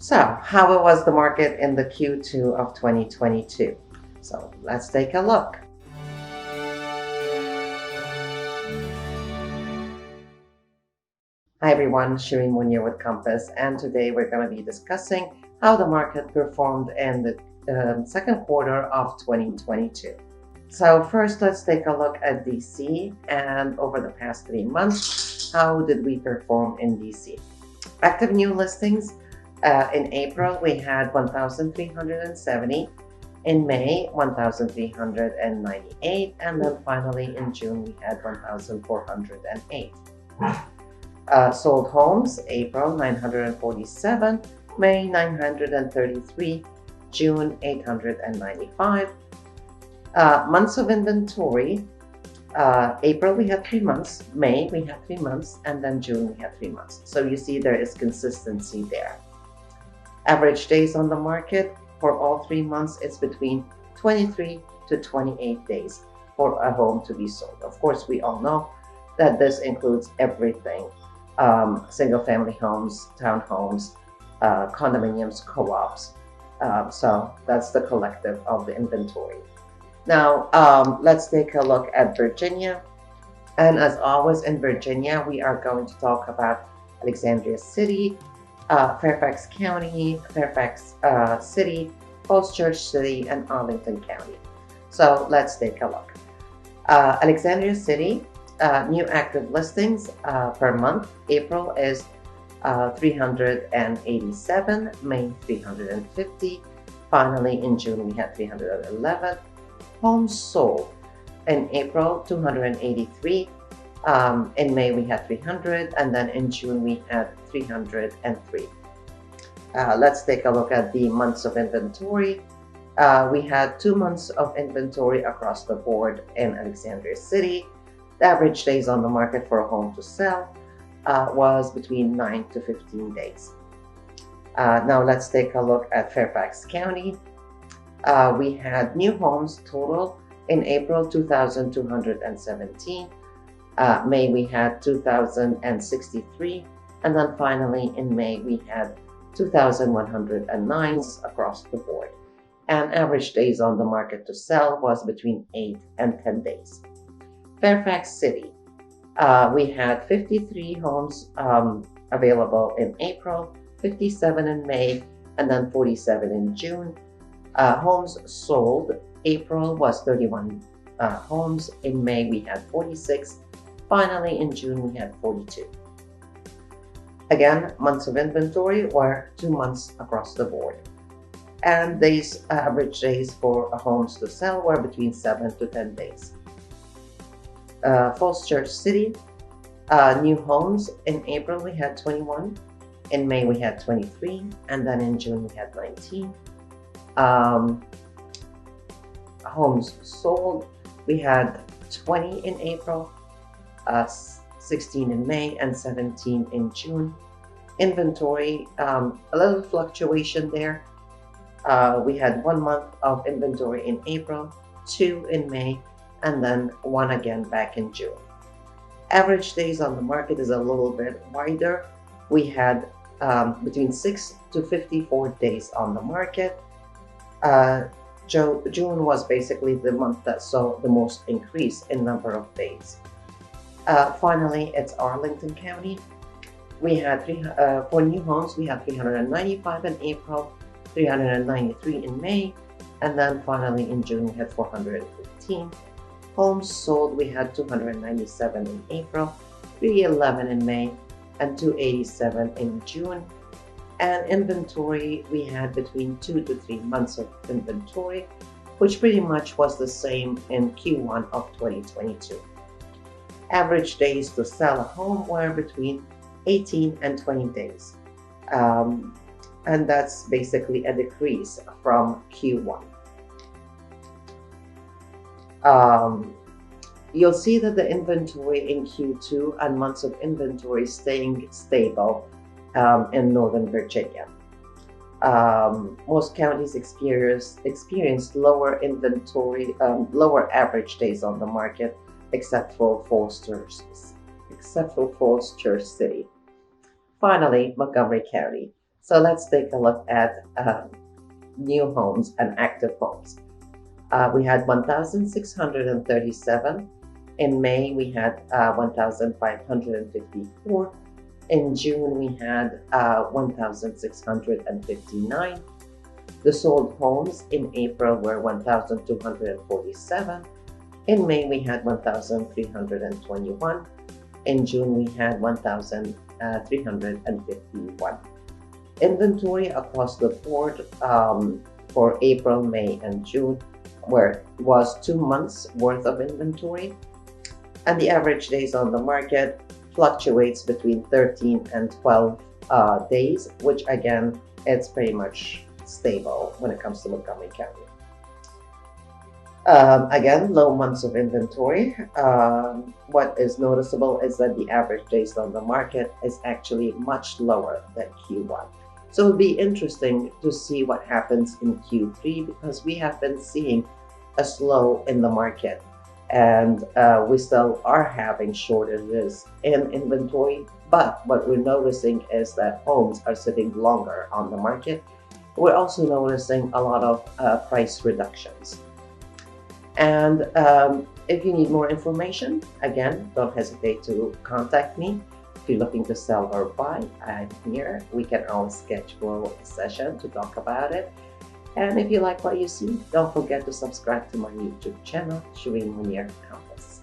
So, how was the market in the Q2 of 2022? So, let's take a look. Hi everyone, Sherine Monir with Compass, and today we're going to be discussing how the market performed in the second quarter of 2022. So first, let's take a look at DC, and over the past 3 months, how did we perform in DC? Active new listings in April, we had 1,370. In May, 1,398. And then finally in June, we had 1,408. Sold homes, April, 947. May, 933. June, 895. Months of inventory. April we had 3 months, May we had 3 months, and then June we had 3 months. So you see there is consistency there. Average days on the market for all 3 months is between 23 to 28 days for a home to be sold. Of course, we all know that this includes everything: single family homes, townhomes, condominiums, co-ops. So that's the collective of the inventory. Now, let's take a look at Virginia. And as always in Virginia, we are going to talk about Alexandria City, Fairfax County, Fairfax City, Falls Church City, and Arlington County. So let's take a look. Alexandria City, new active listings per month. April is 387, May 350. Finally, in June, we had 311. Homes sold in April, 283. In May, we had 300. And then in June, we had 303. Let's take a look at the months of inventory. We had 2 months of inventory across the board in Alexandria City. The average days on the market for a home to sell was between 9 to 15 days. Now let's take a look at Fairfax County. We had new homes total in April, 2,217. May we had 2,063. And then finally in May we had 2,109 across the board. And average days on the market to sell was between 8 and 10 days. Fairfax City, we had 53 homes available in April, 57 in May, and then 47 in June. Homes sold, April was 31 homes. In May, we had 46. Finally, in June, we had 42. Again, months of inventory were 2 months across the board. And days, average days for homes to sell were between 7 to 10 days. Falls Church City, new homes. In April, we had 21. In May, we had 23. And then in June, we had 19. Homes sold, we had 20 in April, 16 in May, and 17 in June. Inventory, a little fluctuation there. We had 1 month of inventory in April, 2 in May, and then 1 again back in June. Average days on the market is a little bit wider. We had between 6 to 54 days on the market. June was basically the month that saw the most increase in number of days. Finally, it's Arlington County. We had for new homes, we had 395 in April, 393 in May, and then finally in June we had 415. Homes sold, we had 297 in April, 311 in May, and 287 in June. And inventory, we had between 2 to 3 months of inventory, which pretty much was the same in Q1 of 2022. Average days to sell a home were between 18 and 20 days. And that's basically a decrease from Q1. You'll see that the inventory in Q2 and months of inventory staying stable in Northern Virginia. Most counties experienced lower inventory, lower average days on the market, except for Falls Church City. Finally, Montgomery County, So let's take a look at new homes and active homes. We had 1,637. In May, we had 1,554. In June, we had 1,659. The sold homes in April were 1,247. In May, we had 1,321. In June, we had 1,351. Inventory across the board for April, May, and June was 2 months worth of inventory, and the average days on the market fluctuates between 13 and 12 days, which again, it's pretty much stable when it comes to Montgomery County. Again, low months of inventory. What is noticeable is that the average days on the market is actually much lower than Q1. So it'll be interesting to see what happens in Q3 because we have been seeing a slow in the market, and we still are having shortages in inventory. But what we're noticing is that homes are sitting longer on the market. We're also noticing a lot of price reductions. And if you need more information, again, don't hesitate to contact me. If you're looking to sell or buy, I'm here. We can always schedule a session to talk about it. And if you like what you see, don't forget to subscribe to my YouTube channel, Sherine Monir Campus.